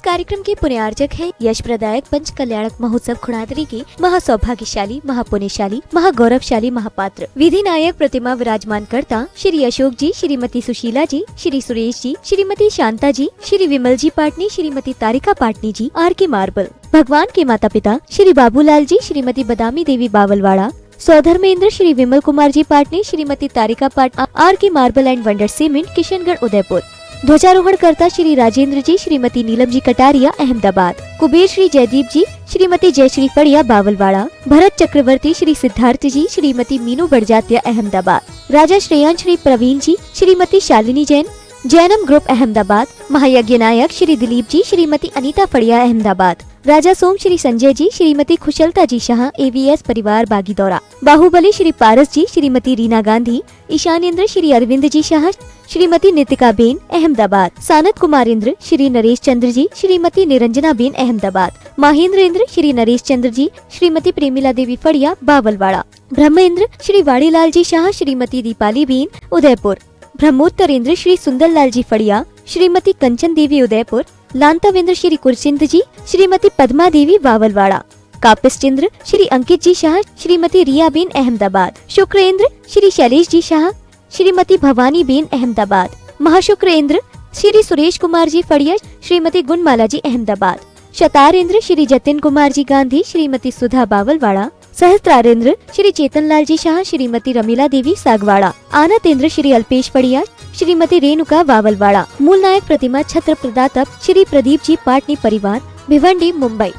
कार्यक्रम के पुण्यार्जक है यश प्रदायक पंच कल्याणक महोत्सव खुणादरी के महासौभाग्यशाली, महापुण्यशाली, महागौरवशाली महापात्र विधि नायक प्रतिमा विराजमान करता श्री अशोक जी, श्रीमती सुशीला जी, श्री सुरेश जी, श्रीमती शांता जी, श्री विमल जी पाटनी, श्रीमती तारिका पाटनी जी, आर के मार्बल। भगवान के माता पिता श्री बाबूलाल जी, श्रीमती बदामी देवी बावलवाड़ा। सौधर्मेंद्र श्री विमल कुमार जी पाटनी, श्रीमती तारिका पाटनी, आर के marble and wonder cement, Kishangarh Udaipur. ध्वजारोहण करता श्री राजेंद्र जी, श्रीमती नीलम जी कटारिया, अहमदाबाद। कुबेर श्री जयदीप जी, श्रीमती जयश्री फड़िया, बावलवाड़ा। भरत चक्रवर्ती श्री सिद्धार्थ जी, श्रीमती मीनू बड़जात्या, अहमदाबाद। राजा श्रेयांश श्री प्रवीण जी, श्रीमती शालिनी जैन, जैनम ग्रुप, अहमदाबाद। महायज्ञ नायक श्री दिलीप जी, श्रीमती अनीता फड़िया, अहमदाबाद। राजा सोम श्री संजय जी, श्रीमती खुशलता जी शाह, AVS परिवार, बागीदौरा। बाहुबली श्री पारस जी, श्रीमती रीना गांधी। ईशानेंद्र श्री अरविंद जी शाह, श्रीमती नितिका बेन, अहमदाबाद। सानत कुमार इंद्र श्री नरेश चंद्र जी, श्रीमती निरंजना बेन, अहमदाबाद। महेंद्र इंद्र श्री नरेश चंद्र जी, श्रीमती प्रेमिला देवी फड़िया, बावलवाड़ा। ब्रह्मेंद्र श्री वाड़ीलाल जी शाह, श्रीमती दीपाली बेन, उदयपुर। ब्रह्मोत्तरेंद्र श्री सुंदरलाल जी फड़िया, श्रीमती कंचन देवी, उदयपुर। लांतवेंद्र श्री कुरचिंद जी, श्रीमती पद्मा देवी, बावलवाड़ा। कापिस्टेंद्र श्री अंकित जी शाह, श्रीमती रिया बेन, अहमदाबाद। शुक्रेंद्र श्री शैलेश जी शाह, श्रीमती भवानी बेन, अहमदाबाद। महाशुक्रेंद्र श्री सुरेश कुमार जी फड़िया, श्रीमती गुणमाला जी, अहमदाबाद। शतारेंद्र श्री जतिन कुमार जी गांधी, श्रीमती सुधा, बावलवाड़ा। सहस्त्रारेंद्र श्री चेतनलाल जी शाह, श्रीमती रमीला देवी, सागवाड़ा। आनतेंद्र श्री अल्पेश फड़िया, श्रीमती रेणुका, बावलवाड़ा। मूल नायक प्रतिमा छत्र प्रदातक श्री प्रदीप जी पाटनी परिवार, भिवंडी, मुंबई।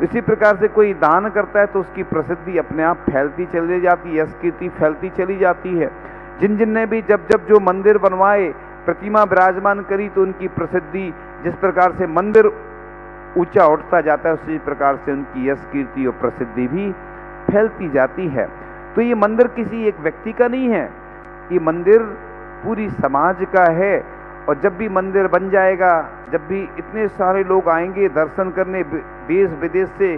इसी प्रकार से कोई दान करता है तो उसकी प्रसिद्धि अपने आप फैलती चली जाती है, कीर्ति फैलती चली जाती है। जिन जिन ने भी जब जब जो मंदिर बनवाए, प्रतिमा विराजमान करी, तो उनकी प्रसिद्धि, जिस प्रकार से मंदिर ऊंचा उठता जाता है, उसी प्रकार से उनकी यश, कीर्ति और प्रसिद्धि भी फैलती जाती है। तो ये मंदिर किसी एक व्यक्ति का नहीं है, ये मंदिर पूरी समाज का है। और जब भी मंदिर बन जाएगा, जब भी इतने सारे लोग आएंगे दर्शन करने देश विदेश से,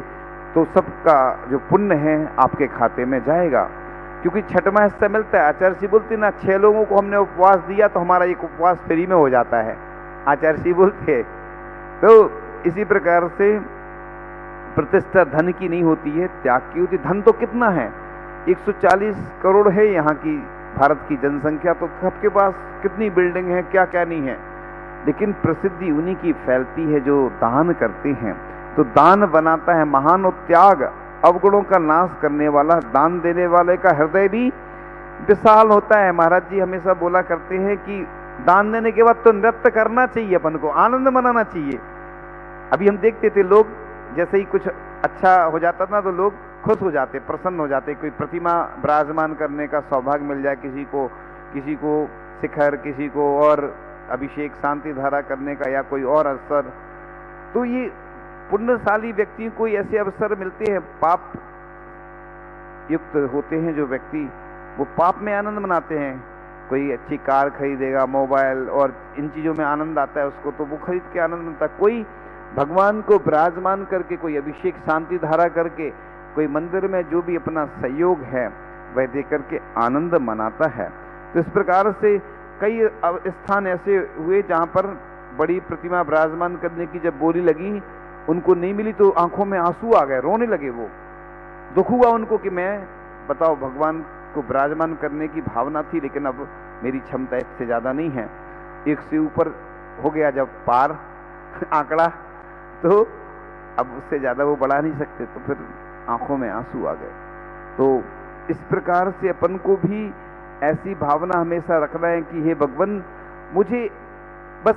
तो सबका जो पुण्य है आपके खाते में जाएगा, क्योंकि छठवां हिस्सा मिलता है। आचार्य जी बोलते ना, 6 लोगों को हमने उपवास दिया तो हमारा एक उपवास फ्री में हो जाता है, आचार्य जी बोलते। तो इसी प्रकार से प्रतिष्ठा धन की नहीं होती है, त्याग की होती। धन तो कितना है, 140 करोड़ है यहाँ की भारत की जनसंख्या, तो सबके पास कितनी बिल्डिंग है, क्या क्या नहीं है। लेकिन प्रसिद्धि उन्हीं की फैलती है जो दान करते हैं। तो दान बनाता है महान, और त्याग अवगुणों का नाश करने वाला। दान देने वाले का हृदय भी विशाल होता है। महाराज जी हमेशा बोला करते हैं कि दान देने के बाद तो नृत्य करना चाहिए, अपन को आनंद मनाना चाहिए। अभी हम देखते थे लोग जैसे ही कुछ अच्छा हो जाता था तो लोग खुश हो जाते, प्रसन्न हो जाते। कोई प्रतिमा विराजमान करने का सौभाग्य मिल जाए किसी को शिखर, किसी को और अभिषेक, शांति धारा करने का, या कोई और अवसर, तो ये पुण्यशाली व्यक्तियों को ऐसे अवसर मिलते हैं। पाप युक्त होते हैं जो व्यक्ति, वो पाप में आनंद मनाते हैं। कोई अच्छी कार खरीदेगा, मोबाइल और इन चीज़ों में आनंद आता है उसको, तो वो खरीद के आनंद मिलता है। कोई भगवान को विराजमान करके, कोई अभिषेक, शांति धारा करके, कोई मंदिर में जो भी अपना सहयोग है वह दे करके आनंद मनाता है। तो इस प्रकार से कई स्थान ऐसे हुए जहाँ पर बड़ी प्रतिमा विराजमान करने की जब बोली लगी, उनको नहीं मिली तो आंखों में आंसू आ गए, रोने लगे। वो दुख हुआ उनको कि मैं, बताओ, भगवान को विराजमान करने की भावना थी, लेकिन अब मेरी क्षमता इससे ज़्यादा नहीं है। एक से ऊपर हो गया जब पार आंकड़ा, तो अब उससे ज़्यादा वो बढ़ा नहीं सकते, तो फिर आंखों में आंसू आ गए। तो इस प्रकार से अपन को भी ऐसी भावना हमेशा रखना है कि हे भगवान, मुझे बस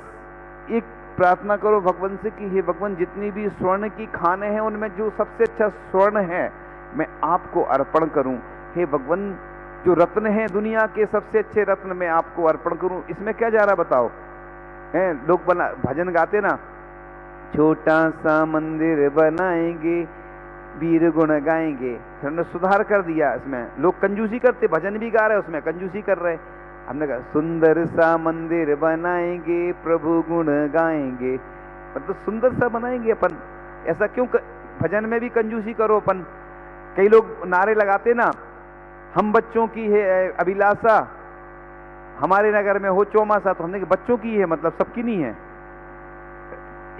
एक प्रार्थना करो भगवान से कि हे भगवान, जितनी भी स्वर्ण की खाने हैं उनमें जो सबसे अच्छा स्वर्ण है मैं आपको अर्पण करूं। हे भगवान, जो रत्न है दुनिया के सबसे अच्छे रत्न मैं आपको अर्पण करूं। इसमें क्या जा रहा बताओ? लोग भजन गाते ना, छोटा सा मंदिर बनाएंगे, वीर गुण गाएंगे। फिर हमने सुधार कर दिया, इसमें लोग कंजूसी करते, भजन भी गा रहे, उसमें कंजूसी कर रहे। हमने कहा सुंदर सा मंदिर बनाएंगे, प्रभु गुण गाएंगे, मतलब सुंदर सा बनाएंगे अपन। ऐसा क्यों भजन में भी कंजूसी करो अपन? कई लोग नारे लगाते ना, हम बच्चों की है अभिलाषा, हमारे नगर में हो चौमासा तो हमने कहा बच्चों की है, मतलब सबकी नहीं है,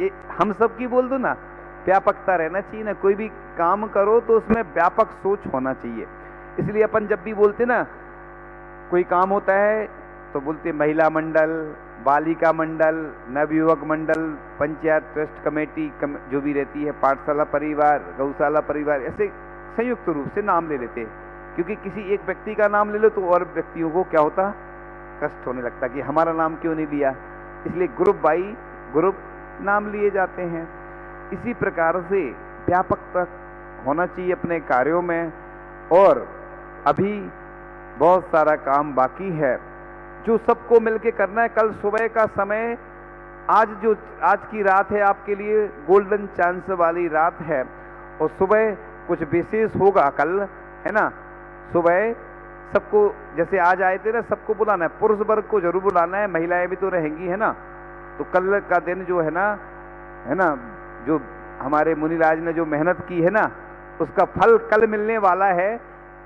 ये हम सबकी बोल दो ना। व्यापकता रहना चाहिए ना, कोई भी काम करो तो उसमें व्यापक सोच होना चाहिए। इसलिए अपन जब भी बोलते ना कोई काम होता है तो बोलते महिला मंडल, बालिका मंडल, नवयुवक मंडल, पंचायत ट्रस्ट कमेटी जो भी रहती है, पाठशाला परिवार, गौशाला परिवार, ऐसे संयुक्त रूप से नाम ले लेते हैं। क्योंकि किसी एक व्यक्ति का नाम ले लो तो और व्यक्तियों को क्या होता, कष्ट होने लगता कि हमारा नाम क्यों नहीं लिया, इसलिए ग्रुप बाई ग्रुप नाम लिए जाते हैं। इसी प्रकार से व्यापकता होना चाहिए अपने कार्यों में। और अभी बहुत सारा काम बाकी है जो सबको मिलके करना है। कल सुबह का समय, आज की रात है आपके लिए गोल्डन चांस वाली रात है, और सुबह कुछ विशेष होगा कल, है ना। सुबह सबको, जैसे आज आए थे ना, सबको बुलाना है, पुरुष वर्ग को जरूर बुलाना है, महिलाएं भी तो रहेंगी, है ना। तो कल का दिन जो है ना, जो हमारे मुनिराज ने जो मेहनत की है ना, उसका फल कल मिलने वाला है।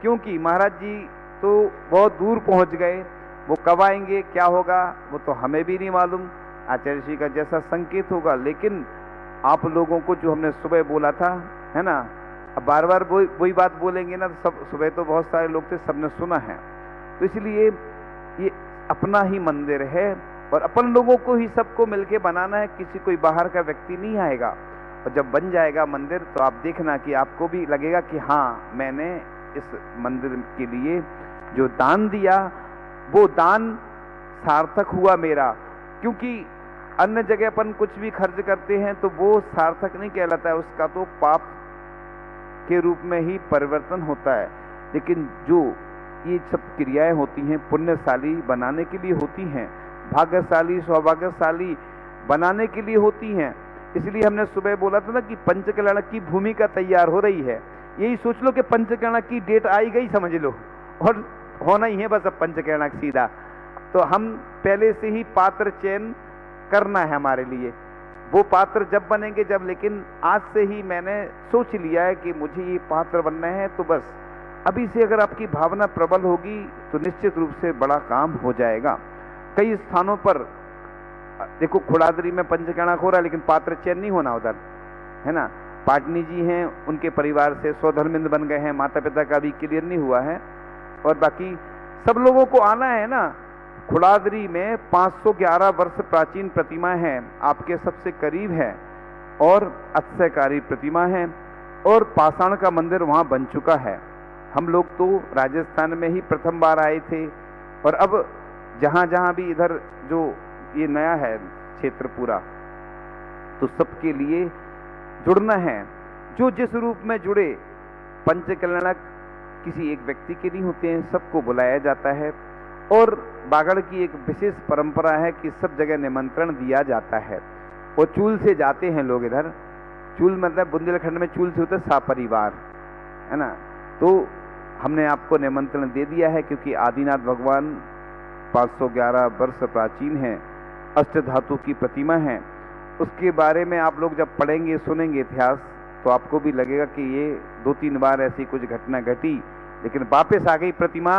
क्योंकि महाराज जी तो बहुत दूर पहुंच गए, वो कब आएंगे, क्या होगा, वो तो हमें भी नहीं मालूम, आचार्य जी का जैसा संकेत होगा। लेकिन आप लोगों को जो हमने सुबह बोला था, है ना, अब बार बार वही बात बोलेंगे ना, तो सब सुबह तो बहुत सारे लोग थे, सबने सुना है। तो इसलिए ये अपना ही मंदिर है और अपन लोगों को ही सबको मिलके बनाना है, किसी कोई बाहर का व्यक्ति नहीं आएगा। और जब बन जाएगा मंदिर तो आप देखना कि आपको भी लगेगा कि हाँ, मैंने इस मंदिर के लिए जो दान दिया वो दान सार्थक हुआ मेरा। क्योंकि अन्य जगह अपन कुछ भी खर्च करते हैं तो वो सार्थक नहीं कहलाता है, उसका तो पाप के रूप में ही परिवर्तन होता है। लेकिन जो ये सब क्रियाएं होती हैं पुण्यशाली बनाने के लिए होती हैं, भाग्यशाली सौभाग्यशाली बनाने के लिए होती हैं। इसलिए हमने सुबह बोला था ना कि पंचकल्याण की भूमिका तैयार हो रही है। यही सोच लो कि पंचकल्याण की डेट आई गई, समझ लो, और होना ही है बस अब पंचकल्याण सीधा। तो हम पहले से ही पात्र चयन करना है हमारे लिए, वो पात्र जब बनेंगे जब, लेकिन आज से ही मैंने सोच लिया है कि मुझे ये पात्र बनना है। तो बस अभी से अगर आपकी भावना प्रबल होगी तो निश्चित रूप से बड़ा काम हो जाएगा। कई स्थानों पर देखो, खुड़ादरी में पंचकल्याण हो रहा है लेकिन पात्र चयन नहीं होना उधर, है ना। पाटनी जी हैं, उनके परिवार से स्वधर्मिंद बन गए हैं, माता पिता का भी क्लियर नहीं हुआ है, और बाकी सब लोगों को आना है ना। खुड़ादरी में 511 वर्ष प्राचीन प्रतिमा है, आपके सबसे करीब है, और अक्षयकारी प्रतिमा है, और पाषाण का मंदिर वहां बन चुका है। हम लोग तो राजस्थान में ही प्रथम बार आए थे, और अब जहां जहां भी इधर जो ये नया है क्षेत्र पूरा, तो सबके लिए जुड़ना है। जो जिस रूप में जुड़े, पंचकल्याणक किसी एक व्यक्ति के नहीं होते हैं, सबको बुलाया जाता है। और बागड़ की एक विशेष परंपरा है कि सब जगह निमंत्रण दिया जाता है, और चूल से जाते हैं लोग इधर। चूल मतलब बुंदेलखंड में चूल से होता है सापरिवार, है ना। तो हमने आपको निमंत्रण दे दिया है क्योंकि आदिनाथ भगवान 511 वर्ष प्राचीन है, अष्ट धातु की प्रतिमा है। उसके बारे में आप लोग जब पढ़ेंगे सुनेंगे इतिहास तो आपको भी लगेगा कि ये 2-3 बार ऐसी कुछ घटना घटी, लेकिन वापस आ गई प्रतिमा।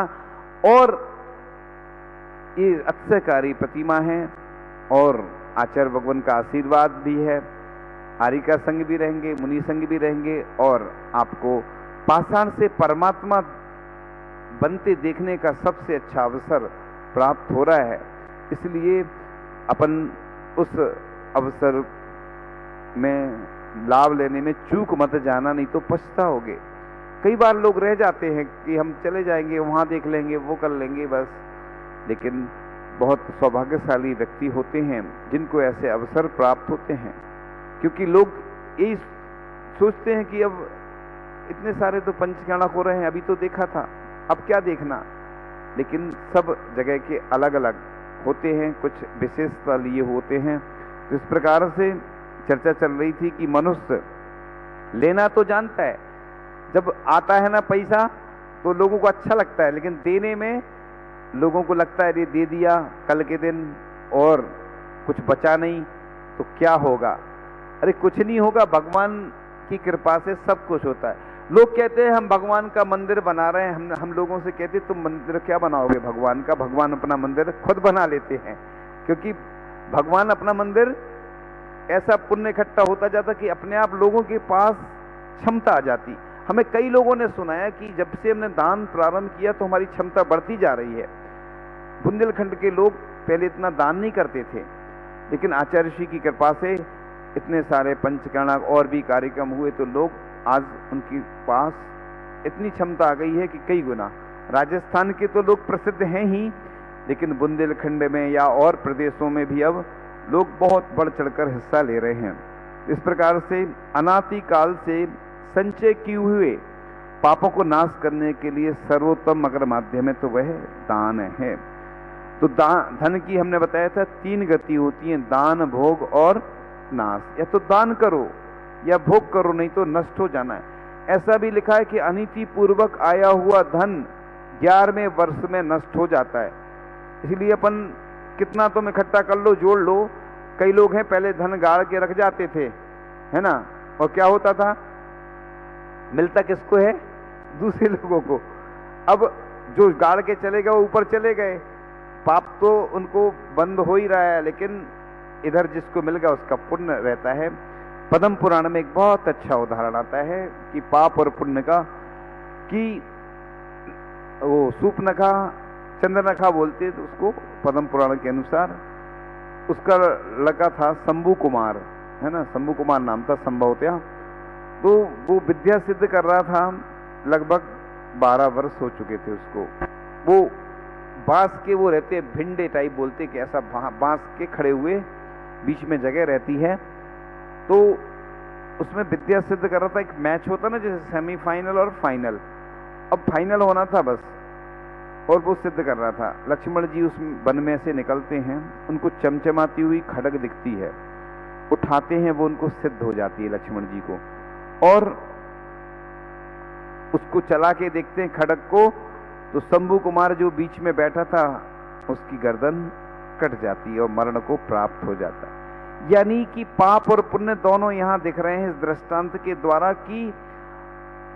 और ये अक्षयकारी प्रतिमा है, और आचार्य भगवान का आशीर्वाद भी है, आरिका संग भी रहेंगे, मुनि संग भी रहेंगे, और आपको पाषाण से परमात्मा बनते देखने का सबसे अच्छा अवसर प्राप्त हो रहा है। इसलिए अपन उस अवसर में लाभ लेने में चूक मत जाना, नहीं तो पछताओगे। कई बार लोग रह जाते हैं कि हम चले जाएंगे, वहां देख लेंगे, वो कर लेंगे बस। लेकिन बहुत सौभाग्यशाली व्यक्ति होते हैं जिनको ऐसे अवसर प्राप्त होते हैं, क्योंकि लोग यही सोचते हैं कि अब इतने सारे तो पंचकल्याण हो रहे हैं, अभी तो देखा था, अब क्या देखना। लेकिन सब जगह के अलग अलग होते हैं, कुछ विशेषता लिए होते हैं। तो इस प्रकार से चर्चा चल रही थी कि मनुष्य लेना तो जानता है, जब आता है ना पैसा तो लोगों को अच्छा लगता है, लेकिन देने में लोगों को लगता है ये दे दिया कल के दिन और कुछ बचा नहीं तो क्या होगा। अरे कुछ नहीं होगा, भगवान की कृपा से सब कुछ होता है। लोग कहते हैं हम भगवान का मंदिर बना रहे हैं, हम लोगों से कहते तुम मंदिर क्या बनाओगे भगवान का, भगवान अपना मंदिर खुद बना लेते हैं, क्योंकि भगवान अपना मंदिर ऐसा पुण्य इकट्ठा होता जाता कि अपने आप लोगों के पास क्षमता आ जाती। हमें कई लोगों ने सुनाया कि जब से हमने दान प्रारंभ किया तो हमारी क्षमता बढ़ती जा रही है। बुंदेलखंड के लोग पहले इतना दान नहीं करते थे, लेकिन आचार्य श्री की कृपा से इतने सारे पंचकर्णक और भी कार्यक्रम हुए तो लोग आज उनके पास इतनी क्षमता आ गई है कि कई गुना। राजस्थान के तो लोग प्रसिद्ध हैं ही, लेकिन बुंदेलखंड में या और प्रदेशों में भी अब लोग बहुत बढ़ चढ़कर हिस्सा ले रहे हैं। इस प्रकार से अनादि काल से संचय किए हुए पापों को नाश करने के लिए सर्वोत्तम अगर माध्यम है तो वह दान है। तो धन की हमने बताया था 3 गति होती है, दान, भोग और नाश। या तो दान करो या भोग करो, नहीं तो नष्ट हो जाना है। ऐसा भी लिखा है कि अनीति पूर्वक आया हुआ धन 11वें वर्ष में नष्ट हो जाता है। इसलिए अपन कितना तुम इकट्ठा कर लो, जोड़ लो। कई लोग हैं पहले धन गाड़ के रख जाते थे, है ना, और क्या होता था, मिलता किसको है, दूसरे लोगों को। अब जो गाड़ के चले गए वो ऊपर चले गए, पाप तो उनको बंद हो ही रहा है, लेकिन इधर जिसको मिल गया उसका पुण्य रहता है। पद्म पुराण में एक बहुत अच्छा उदाहरण आता है कि पाप और पुण्य का, कि वो सूपनखा चंद्रनखा बोलते हैं तो उसको पद्म पुराण के अनुसार। उसका लड़का था शंभू कुमार, है ना, शंभू कुमार नाम था संभवतः। तो वो विद्या सिद्ध कर रहा था, लगभग 12 वर्ष हो चुके थे उसको। वो बांस के वो रहते हैं भिंडे टाइप बोलते कि ऐसा बांस के खड़े हुए बीच में जगह रहती है, तो उसमें विद्या सिद्ध कर रहा था। एक मैच होता ना जैसे सेमीफाइनल और फाइनल, अब फाइनल होना था बस, और वो सिद्ध कर रहा था। लक्ष्मण जी उस वन में से निकलते हैं, उनको चमचमाती हुई खड्ग दिखती है, उठाते हैं, वो उनको सिद्ध हो जाती है लक्ष्मण जी को, और उसको चला के देखते हैं खड्ग को, तो शंभू कुमार जो बीच में बैठा था उसकी गर्दन कट जाती है और मरण को प्राप्त हो जाता है। यानी कि पाप और पुण्य दोनों यहां दिख रहे हैं इस दृष्टांत के द्वारा, कि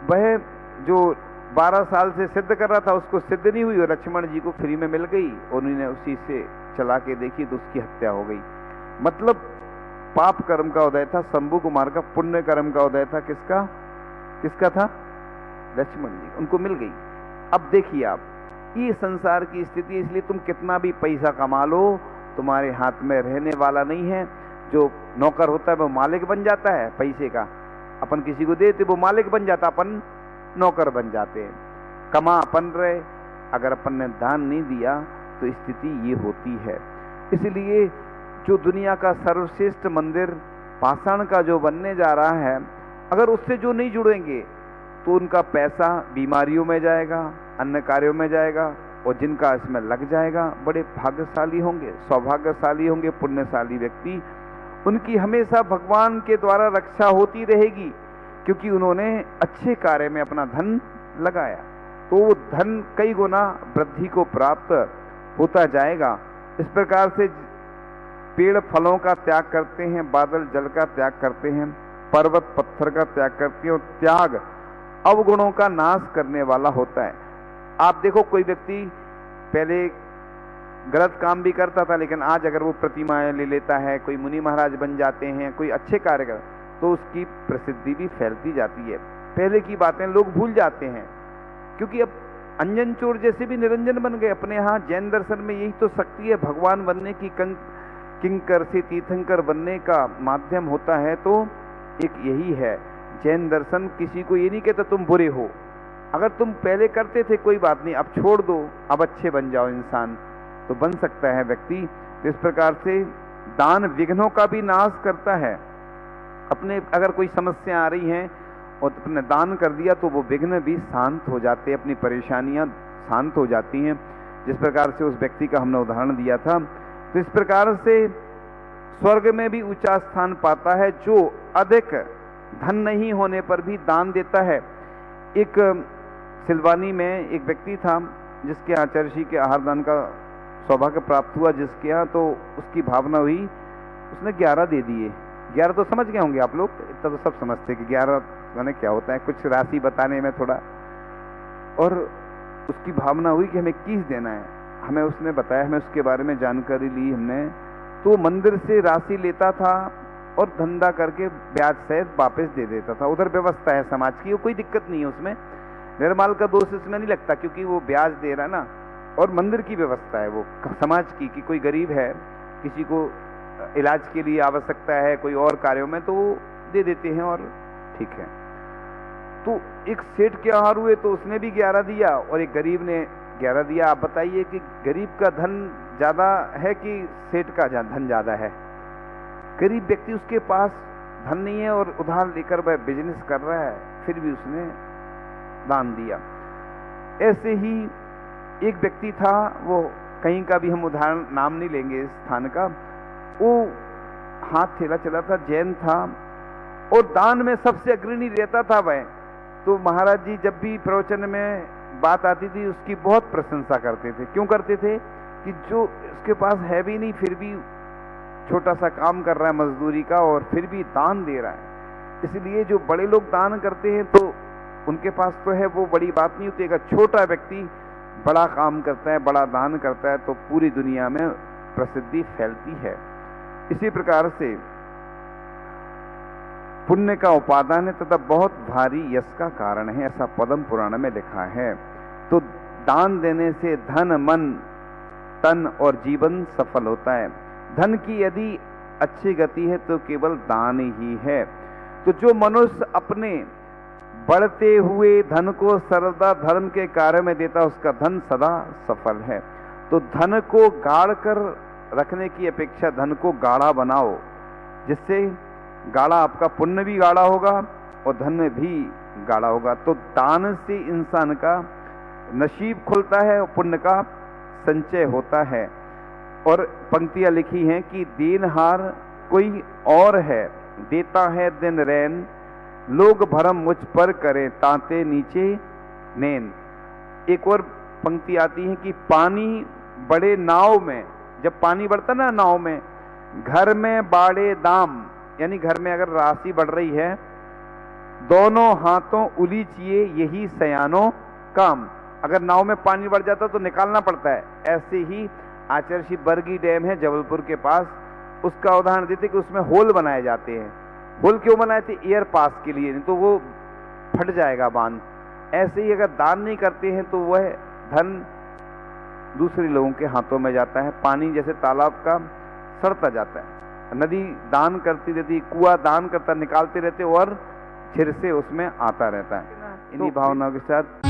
वह जो 12 साल से सिद्ध कर रहा था उसको सिद्ध नहीं हुई और लक्ष्मण जी को फ्री में मिल गई, और उन्होंने उसी से चला के देखी तो उसकी हत्या हो गई। मतलब पाप कर्म का उदय था शंभू कुमार का, पुण्य कर्म का उदय था किसका, किसका था, लक्ष्मण जी, उनको मिल गई। अब देखिए आप, ये संसार की स्थिति, इसलिए तुम कितना भी पैसा कमा लो तुम्हारे हाथ में रहने वाला नहीं है। जो नौकर होता है वो मालिक बन जाता है पैसे का, अपन किसी को देते वो मालिक बन जाता, अपन नौकर बन जाते हैं। कमा अपन रहे, अगर अपन ने दान नहीं दिया तो स्थिति ये होती है। इसलिए जो दुनिया का सर्वश्रेष्ठ मंदिर पाषाण का जो बनने जा रहा है, अगर उससे जो नहीं जुड़ेंगे तो उनका पैसा बीमारियों में जाएगा, अन्य कार्यों में जाएगा, और जिनका इसमें लग जाएगा बड़े भाग्यशाली होंगे, सौभाग्यशाली होंगे, पुण्यशाली व्यक्ति। उनकी हमेशा भगवान के द्वारा रक्षा होती रहेगी, क्योंकि उन्होंने अच्छे कार्य में अपना धन लगाया, तो वो धन कई गुना वृद्धि को प्राप्त होता जाएगा। इस प्रकार से पेड़ फलों का त्याग करते हैं, बादल जल का त्याग करते हैं, पर्वत पत्थर का त्याग करते हैं, और त्याग अवगुणों का नाश करने वाला होता है। आप देखो, कोई व्यक्ति पहले गलत काम भी करता था, लेकिन आज अगर वो प्रतिमाएं ले लेता है, कोई मुनि महाराज बन जाते हैं, कोई अच्छे कार्य कर, तो उसकी प्रसिद्धि भी फैलती जाती है। पहले की बातें लोग भूल जाते हैं, क्योंकि अब अंजन चोर जैसे भी निरंजन बन गए। अपने यहाँ जैन दर्शन में यही तो शक्ति है, भगवान बनने की, किंकर से तीर्थंकर बनने का माध्यम होता है, तो एक यही है जैन दर्शन। किसी को ये नहीं कहता तुम बुरे हो, अगर तुम पहले करते थे कोई बात नहीं, अब छोड़ दो, अब अच्छे बन जाओ इंसान, तो बन सकता है व्यक्ति। तो इस प्रकार से दान विघ्नों का भी नाश करता है। अपने अगर कोई समस्या आ रही है और तुमने दान कर दिया तो वो विघ्न भी शांत हो जाते हैं, अपनी परेशानियां शांत हो जाती हैं, जिस प्रकार से उस व्यक्ति का हमने उदाहरण दिया था। तो इस प्रकार से स्वर्ग में भी ऊंचा स्थान पाता है जो अधिक धन नहीं होने पर भी दान देता है। एक सिलवानी में एक व्यक्ति था जिसके आचार्य श्री के आहार दान का सौभाग्य प्राप्त हुआ, जिसके यहाँ तो उसकी भावना हुई, उसने 11 दे दिए, 11 तो समझ गए होंगे आप लोग, इतना तो सब समझते हैं कि 11 माने क्या होता है, कुछ राशि बताने में थोड़ा, और उसकी भावना हुई कि हमें 21 देना है। हमें उसने बताया, हमें उसके बारे में जानकारी ली हमने, तो मंदिर से राशि लेता था और धंधा करके ब्याज सहित वापस दे देता था। उधर व्यवस्था है समाज की, वो कोई दिक्कत नहीं है उसमें, निर्माल का दोष इसमें नहीं लगता, क्योंकि वो ब्याज दे रहा है ना, और मंदिर की व्यवस्था है वो समाज की, कि कोई गरीब है, किसी को इलाज के लिए आवश्यकता है, कोई और कार्यों में, तो वो दे देते हैं और ठीक है। तो एक सेठ के आहार हुए तो उसने भी 11 दिया और एक गरीब ने 11 दिया। आप बताइए कि गरीब का धन ज्यादा है कि सेठ का धन ज्यादा है? गरीब व्यक्ति, उसके पास धन नहीं है और उधार लेकर वह बिजनेस कर रहा है, फिर भी उसने दान दिया। ऐसे ही एक व्यक्ति था, वो कहीं का भी हम उदाहरण नाम नहीं लेंगे इस स्थान का, वो हाथ ठेला चला था, जैन था और दान में सबसे अग्रणी रहता था वह। तो महाराज जी जब भी प्रवचन में बात आती थी उसकी बहुत प्रशंसा करते थे। क्यों करते थे? कि जो उसके पास है भी नहीं, फिर भी छोटा सा काम कर रहा है मजदूरी का और फिर भी दान दे रहा है। इसलिए जो बड़े लोग दान करते हैं तो उनके पास तो है, वो बड़ी बात नहीं होती। अगर छोटा व्यक्ति बड़ा काम करता है, बड़ा दान करता है, तो पूरी दुनिया में प्रसिद्धि फैलती है। इसी प्रकार से पुण्य का उपादान है तथा बहुत भारी यश का कारण है, ऐसा पद्म पुराण में लिखा है। तो दान देने से धन, मन, तन और जीवन सफल होता है। धन की यदि अच्छी गति है तो केवल दान ही है। तो जो मनुष्य अपने बढ़ते हुए धन को सर्वदा धर्म के कार्य में देता, उसका धन सदा सफल है। तो धन को गाड़ कर रखने की अपेक्षा धन को गाढ़ा बनाओ, जिससे गाढ़ा आपका पुण्य भी गाढ़ा होगा और धन भी गाढ़ा होगा। तो दान से इंसान का नसीब खुलता है और पुण्य का संचय होता है। और पंक्तियां लिखी हैं कि देनहार कोई और है, देता है दिन रैन, लोग भरम मुझ पर करे, तांते नीचे नैन। एक और पंक्ति आती है कि पानी बड़े नाव में, जब पानी बढ़ता ना नाव में, घर में बाड़े दाम, यानी घर में अगर राशि बढ़ रही है, दोनों हाथों उलीचिए यही सयानो काम। अगर नाव में पानी बढ़ जाता तो निकालना पड़ता है। ऐसे ही आचार्य बरगी डैम है जबलपुर के पास, उसका उदाहरण देते कि उसमें होल बनाए जाते हैं। होल क्यों बनाए थे? एयर पास के लिए, नहीं तो वो फट जाएगा बांध। ऐसे ही अगर दान नहीं करते हैं तो वह धन दूसरे लोगों के हाथों में जाता है। पानी जैसे तालाब का सड़ता जाता है, नदी दान करती रहती, कुआं दान करता निकालते रहते और फिर से उसमें आता रहता है। इन्हीं भावनाओं के साथ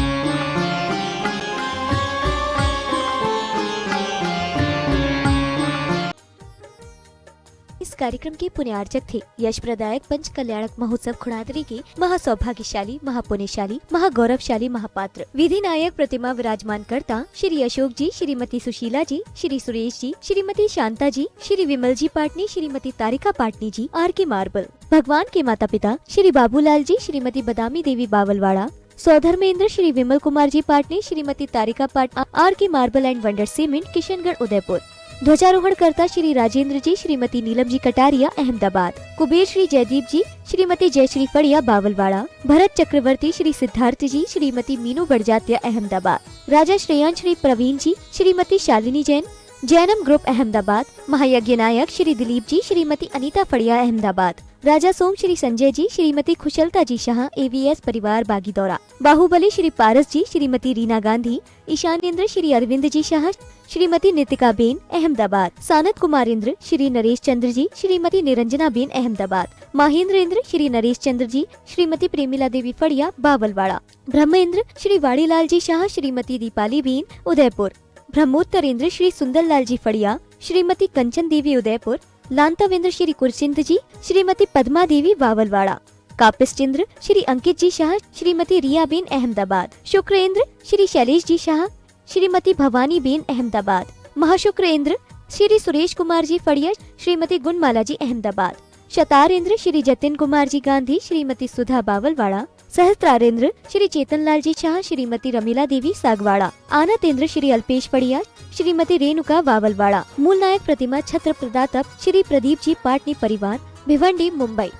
इस कार्यक्रम के पुण्यार्चक थे यश प्रदायक पंच कल्याणक महोत्सव खुणादरी के महासौभाग्यशाली, महापुण्यशाली, महागौरवशाली महापात्र, विधि नायक प्रतिमा विराजमान करता श्री अशोक जी, श्रीमती सुशीला जी, श्री सुरेश जी, श्रीमती शांता जी, श्री विमल जी पाटनी, श्रीमती तारिका पाटनी जी, आर के मार्बल। भगवान के माता पिता श्री बाबूलाल जी, श्रीमती बदामी देवी बावलवाड़ा। सौधर्मेंद्र श्री विमल कुमार जी पाटनी, श्रीमती तारिका पाटनी, आर के marble and wonder cement, Kishangarh, Udaipur. ध्वजारोहण करता श्री राजेंद्र जी, श्रीमती नीलम जी कटारिया, अहमदाबाद। कुबेर श्री जयदीप जी, श्रीमती जयश्री फड़िया, बावलवाड़ा। भरत चक्रवर्ती श्री सिद्धार्थ जी, श्रीमती मीनू बड़जात्या, अहमदाबाद। राजा श्रेयान श्री प्रवीण जी, श्रीमती शालिनी जैन, जैनम ग्रुप, अहमदाबाद। महायज्ञ नायक श्री दिलीप जी, श्रीमती अनीता फड़िया, अहमदाबाद। राजा सोम श्री संजय जी, श्रीमती खुशलता जी शाह, एवीएस परिवार, बागीदौरा। बाहुबली श्री पारस जी, श्रीमती रीना गांधी। ईशानेन्द्र श्री अरविंद जी शाह, श्रीमती नितिका बेन, अहमदाबाद। सानत कुमारेंद्र श्री नरेश चंद्र जी, श्रीमती निरंजना बेन, अहमदाबाद। महेंद्र इंद्र श्री नरेश चंद्र जी, श्रीमती प्रेमिला देवी फड़िया, बावलवाड़ा। ब्रह्मेंद्र श्री वाड़ीलाल जी शाह, श्रीमती दीपाली बेन, उदयपुर। ब्रह्मोत्तरेंद्र श्री सुंदरलाल जी फड़िया, श्रीमती कंचन देवी, उदयपुर। लांतवेंद्र श्री कुरसिंद जी, श्रीमती पद्मा देवी, बावलवाड़ा। कापिस्टेंद्र श्री अंकित जी शाह, श्रीमती रिया बेन, अहमदाबाद। शुक्रेंद्र श्री शैलेश जी शाह, श्रीमती भवानी बेन, अहमदाबाद। महाशुक्रेंद्र श्री सुरेश कुमार जी फड़िया, श्रीमती गुणमाला जी, अहमदाबाद। शतारेंद्र श्री जतिन कुमार जी गांधी, श्रीमती सुधा, बावलवाड़ा। सहस्त्रारेंद्र श्री चेतनलाल जी शाह, श्रीमती रमीला देवी, सागवाड़ा। आनतेंद्र श्री अल्पेश फड़िया, श्रीमती रेणुका, बावलवाड़ा। मूल नायक प्रतिमा छत्र प्रदातक श्री प्रदीप जी पाटनी परिवार, भिवंडी, मुंबई।